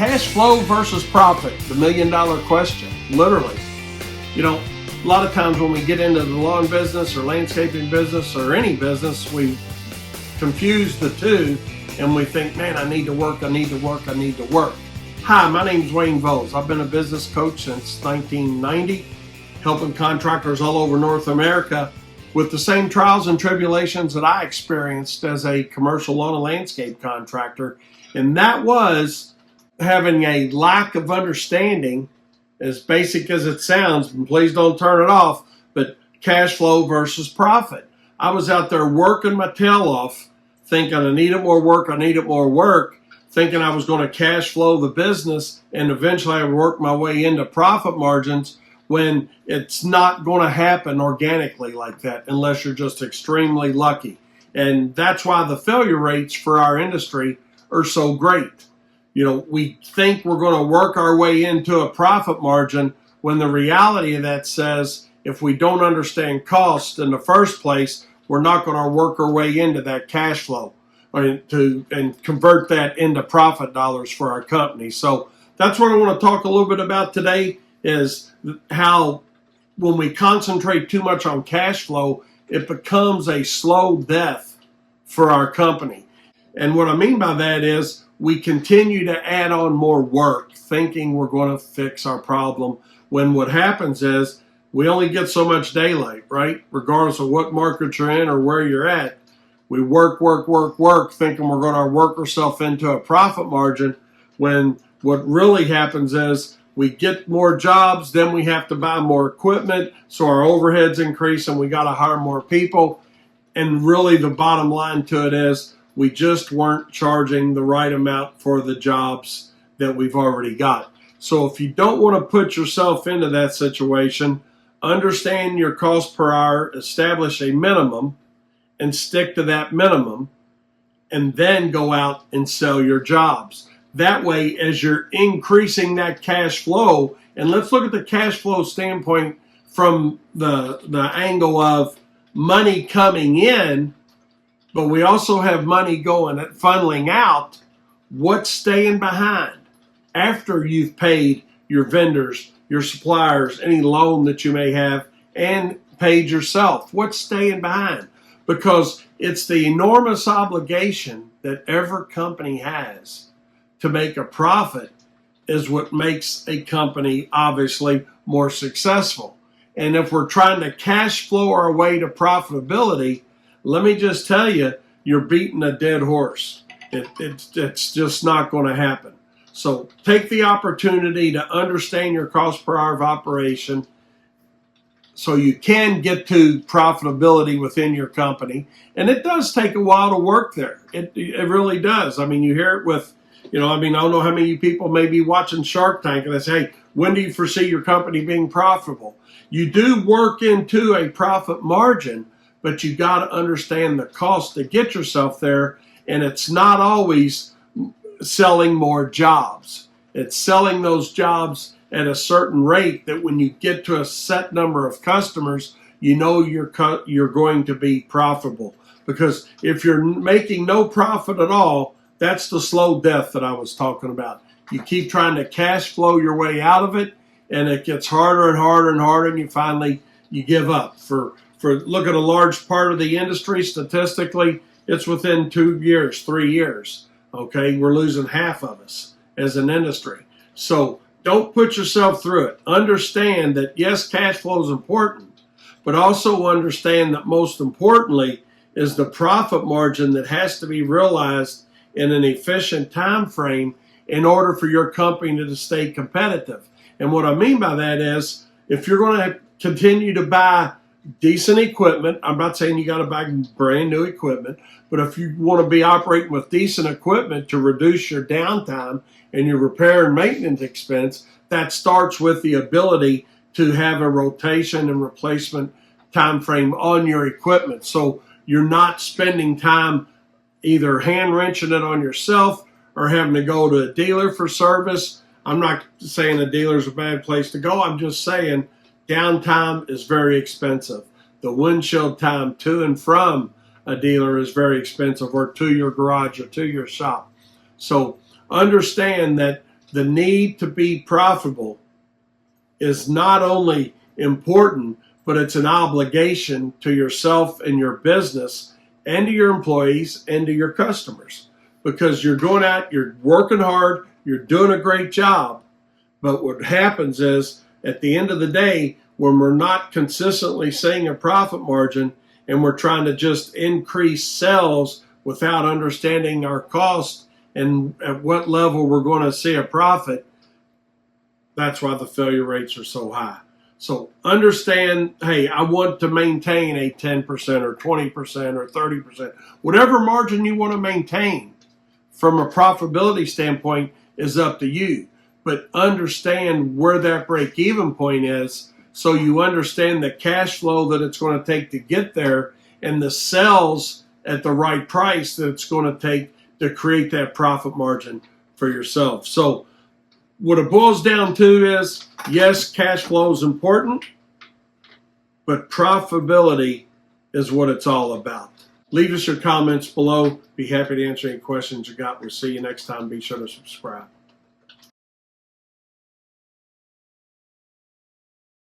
cash flow versus profit, the $1,000,000 question, literally. You know, a lot of times when we get into the lawn business or landscaping business or any business, we confuse the two and we think, man, I need to work, I need to work, I need to work. Hi, my name is Wayne Voles. I've been a business coach since 1990, helping contractors all over North America with the same trials and tribulations that I experienced as a commercial lawn and landscape contractor. And that was having a lack of understanding, as basic as it sounds, and please don't turn it off, but cash flow versus profit. I was out there working my tail off, thinking I needed more work, thinking I was going to cash flow the business and eventually I would work my way into profit margins, when it's not going to happen organically like that unless you're just extremely lucky. And that's why the failure rates for our industry are so great. You know, we think we're going to work our way into a profit margin when the reality of that says if we don't understand cost in the first place, we're not going to work our way into that cash flow and convert that into profit dollars for our company. So that's what I want to talk a little bit about today, is how when we concentrate too much on cash flow, it becomes a slow death for our company. And what I mean by that is we continue to add on more work thinking we're going to fix our problem, when what happens is we only get so much daylight, right? Regardless of what market you're in or where you're at, we work, thinking we're going to work ourselves into a profit margin, when what really happens is we get more jobs, then we have to buy more equipment, so our overheads increase and we got to hire more people. And really the bottom line to it is we just weren't charging the right amount for the jobs that we've already got. So if you don't want to put yourself into that situation, understand your cost per hour, establish a minimum and stick to that minimum, and then go out and sell your jobs. That way, as you're increasing that cash flow, and let's look at the cash flow standpoint from the angle of money coming in, but we also have money funneling out. What's staying behind after you've paid your vendors, your suppliers, any loan that you may have, and paid yourself? What's staying behind? Because it's the enormous obligation that every company has to make a profit is what makes a company obviously more successful. And if we're trying to cash flow our way to profitability, let me just tell you, you're beating a dead horse. It's just not going to happen. So take the opportunity to understand your cost per hour of operation so you can get to profitability within your company. And it does take a while to work there. It really does. I mean, you hear it with, I don't know how many people may be watching Shark Tank and they say, hey, when do you foresee your company being profitable? You do work into a profit margin, but you got to understand the cost to get yourself there. And it's not always selling more jobs. It's selling those jobs at a certain rate that when you get to a set number of customers, you know you're going to be profitable. Because if you're making no profit at all, that's the slow death that I was talking about. You keep trying to cash flow your way out of it, and it gets harder and harder and harder, and you give up. For look at a large part of the industry, statistically, it's within 2 years, 3 years. Okay, we're losing half of us as an industry. So don't put yourself through it. Understand that, yes, cash flow is important, but also understand that most importantly is the profit margin that has to be realized in an efficient time frame in order for your company to stay competitive. And what I mean by that is, if you're going to continue to buy decent equipment, I'm not saying you got to buy brand new equipment, but if you want to be operating with decent equipment to reduce your downtime and your repair and maintenance expense, that starts with the ability to have a rotation and replacement time frame on your equipment. So you're not spending time either hand wrenching it on yourself or having to go to a dealer for service. I'm not saying a dealer's a bad place to go. I'm just saying downtime is very expensive. The windshield time to and from a dealer is very expensive, or to your garage or to your shop. So understand that the need to be profitable is not only important, but it's an obligation to yourself and your business and to your employees and to your customers, because you're going out, you're working hard, you're doing a great job. But what happens is, at the end of the day, when we're not consistently seeing a profit margin and we're trying to just increase sales without understanding our cost and at what level we're going to see a profit, that's why the failure rates are so high. So understand, hey, I want to maintain a 10% or 20% or 30%, whatever margin you want to maintain from a profitability standpoint is up to you. But understand where that break-even point is, so you understand the cash flow that it's going to take to get there and the sales at the right price that it's going to take to create that profit margin for yourself. So what it boils down to is, yes, cash flow is important, but profitability is what it's all about. Leave us your comments below. Be happy to answer any questions you got. We'll see you next time. Be sure to subscribe.